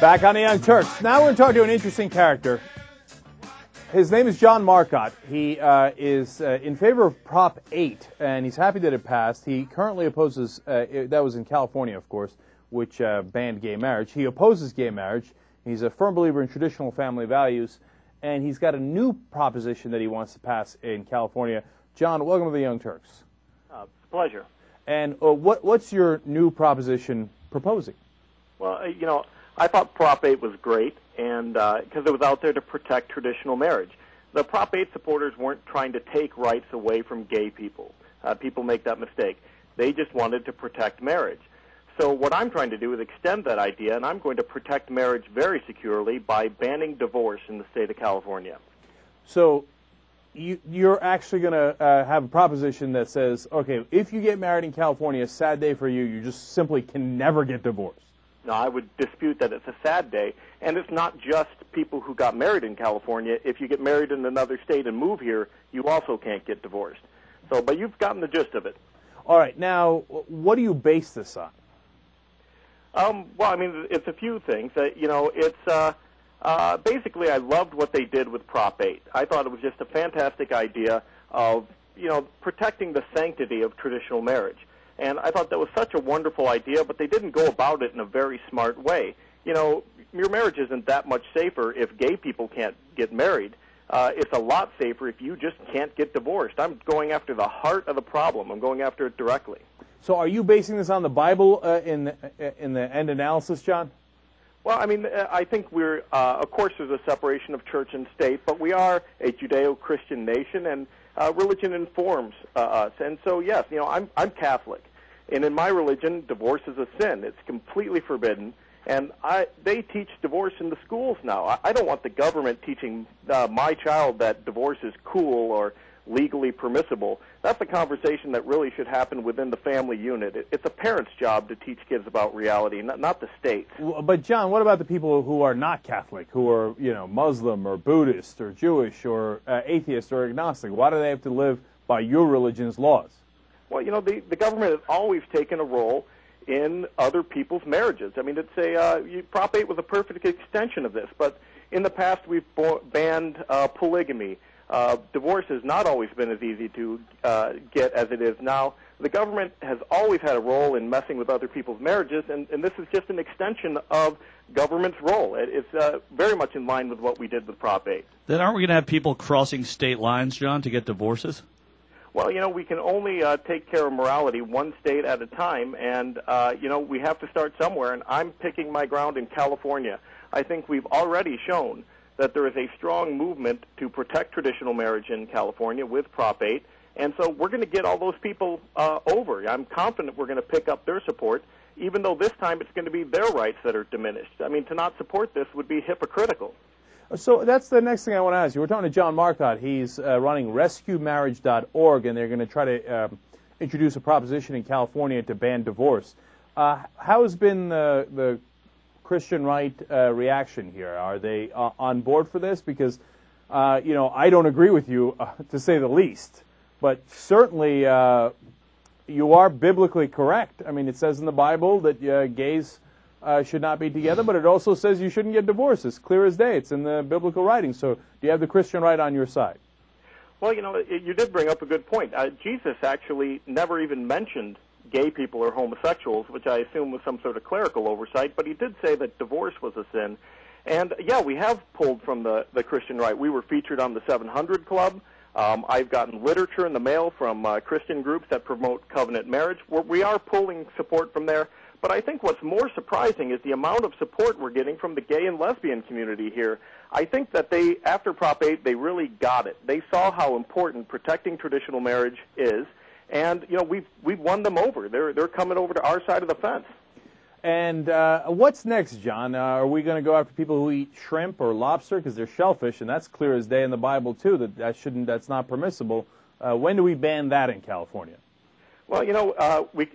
Back on the Young Turks. Now we're going to talk to an interesting character. His name is John Marcotte. He is in favor of Prop 8, and he's happy that it passed. He currently opposes, that was in California, of course, which banned gay marriage. He opposes gay marriage. He's a firm believer in traditional family values, and he's got a new proposition that he wants to pass in California. John, welcome to the Young Turks. Pleasure. And what's your new proposition proposing? Well, I thought Prop 8 was great, and because it was out there to protect traditional marriage. The Prop 8 supporters weren't trying to take rights away from gay people. People make that mistake. They just wanted to protect marriage. So what I'm trying to do is extend that idea, and I'm going to protect marriage very securely by banning divorce in the state of California. So you're actually going to have a proposition that says, okay, if you get married in California, sad day for you, you just simply can never get divorced. No, I would dispute that it's a sad day, and it's not just people who got married in California. If you get married in another state and move here, you also can't get divorced. So, but you've gotten the gist of it. All right. Now, what do you base this on? Well, I mean, it's a few things. It's basically I loved what they did with Prop 8. I thought it was just a fantastic idea of, protecting the sanctity of traditional marriage. And I thought that was such a wonderful idea, but they didn't go about it in a very smart way. Your marriage isn't that much safer if gay people can't get married. It's a lot safer if you just can't get divorced. I'm going after the heart of the problem. I'm going after it directly. So are you basing this on the Bible in the end analysis, John? Well, I mean, I think we're, of course, there's a separation of church and state, but we are a Judeo-Christian nation, and religion informs us. And so, yes, I'm Catholic, and in my religion, divorce is a sin. It's completely forbidden, and they teach divorce in the schools now. I don't want the government teaching my child that divorce is cool or legally permissible. That's a conversation that really should happen within the family unit. It's a parent's job to teach kids about reality, not the state's. But, John, what about the people who are not Catholic, who are, Muslim or Buddhist or Jewish or atheist or agnostic? Why do they have to live by your religion's laws? Well, the government has always taken a role in other people's marriages. I mean, Prop 8 was a perfect extension of this, but in the past we've banned polygamy. Divorce has not always been as easy to get as it is now. The government has always had a role in messing with other people's marriages, and this is just an extension of government's role. It's very much in line with what we did with Prop 8. Then aren't we going to have people crossing state lines, John, to get divorces? Well, we can only take care of morality one state at a time, and, we have to start somewhere, and I'm picking my ground in California. I think we've already shown that there is a strong movement to protect traditional marriage in California with Prop 8, and so we're going to get all those people over. I'm confident we're going to pick up their support, even though this time it's going to be their rights that are diminished. I mean, to not support this would be hypocritical. So that's the next thing I want to ask you. We're talking to John Marcotte. He's running RescueMarriage.org, and they're going to try to introduce a proposition in California to ban divorce. How has been the Christian right reaction here? Are they on board for this? Because, I don't agree with you, to say the least. But certainly you are biblically correct. I mean, it says in the Bible that gays should not be together, but it also says you shouldn't get divorced. It's clear as day. It's in the biblical writing. So do you have the Christian right on your side? Well, you did bring up a good point. Jesus actually never even mentioned gay people or homosexuals, which I assume was some sort of clerical oversight, but he did say that divorce was a sin. And, yeah, we have pulled from the Christian right. We were featured on the 700 Club. I've gotten literature in the mail from Christian groups that promote covenant marriage. We are pulling support from there. But I think what's more surprising is the amount of support we're getting from the gay and lesbian community here. I think that after Prop 8, they really got it. They saw how important protecting traditional marriage is. And, we've won them over. They're coming over to our side of the fence. And what's next, John? Are we going to go after people who eat shrimp or lobster? Because they're shellfish, and that's clear as day in the Bible, too, that's not permissible. When do we ban that in California? Well, we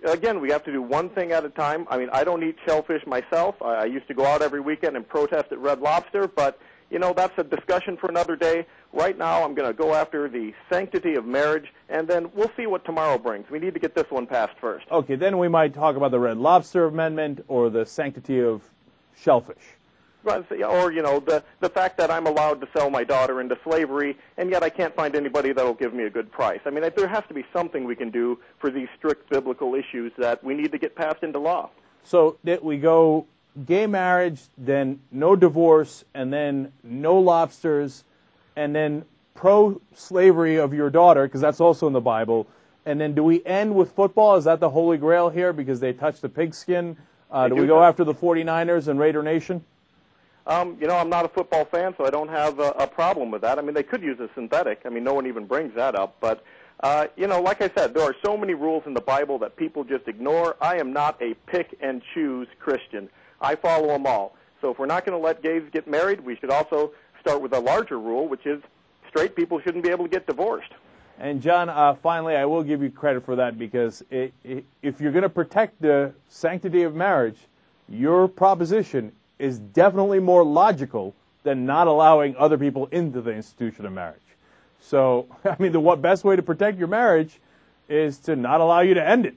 have to do one thing at a time. I mean, I don't eat shellfish myself. I used to go out every weekend and protest at Red Lobster, but, that's a discussion for another day. Right now, I'm going to go after the sanctity of marriage, and then we'll see what tomorrow brings. We need to get this one passed first. Okay, then we might talk about the Red Lobster Amendment or the sanctity of shellfish. Or, the fact that I'm allowed to sell my daughter into slavery, and yet I can't find anybody that will give me a good price. I mean, there has to be something we can do for these strict biblical issues that we need to get passed into law. So that we go gay marriage, then no divorce, and then no lobsters, and then pro-slavery of your daughter, because that's also in the Bible. And then do we end with football? Is that the Holy Grail here because they touched the pigskin? Do we go after the 49ers and Raider Nation? I'm not a football fan, so I don't have a problem with that. I mean, they could use a synthetic. I mean, no one even brings that up. But, like I said, there are so many rules in the Bible that people just ignore. I am not a pick-and-choose Christian. I follow them all. So if we're not going to let gays get married, we should also start with a larger rule, which is straight people shouldn't be able to get divorced. And, John, finally, I will give you credit for that because if you're going to protect the sanctity of marriage, your proposition is definitely more logical than not allowing other people into the institution of marriage. So, I mean, the best way to protect your marriage is to not allow you to end it.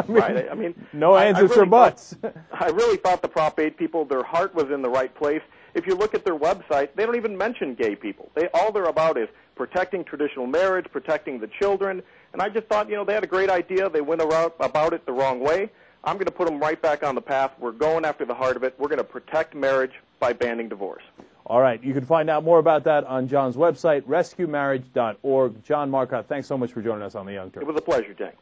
Right. I mean, no ands, ifs, or buts. I really thought the Prop 8 people, their heart was in the right place. If you look at their website, they don't even mention gay people. All they're about is protecting traditional marriage, protecting the children. And I just thought, they had a great idea. They went about it the wrong way. I'm going to put them right back on the path. We're going after the heart of it. We're going to protect marriage by banning divorce. All right. You can find out more about that on John's website, rescuemarriage.org. John Marcotte, thanks so much for joining us on The Young Turks. It was a pleasure, Jay.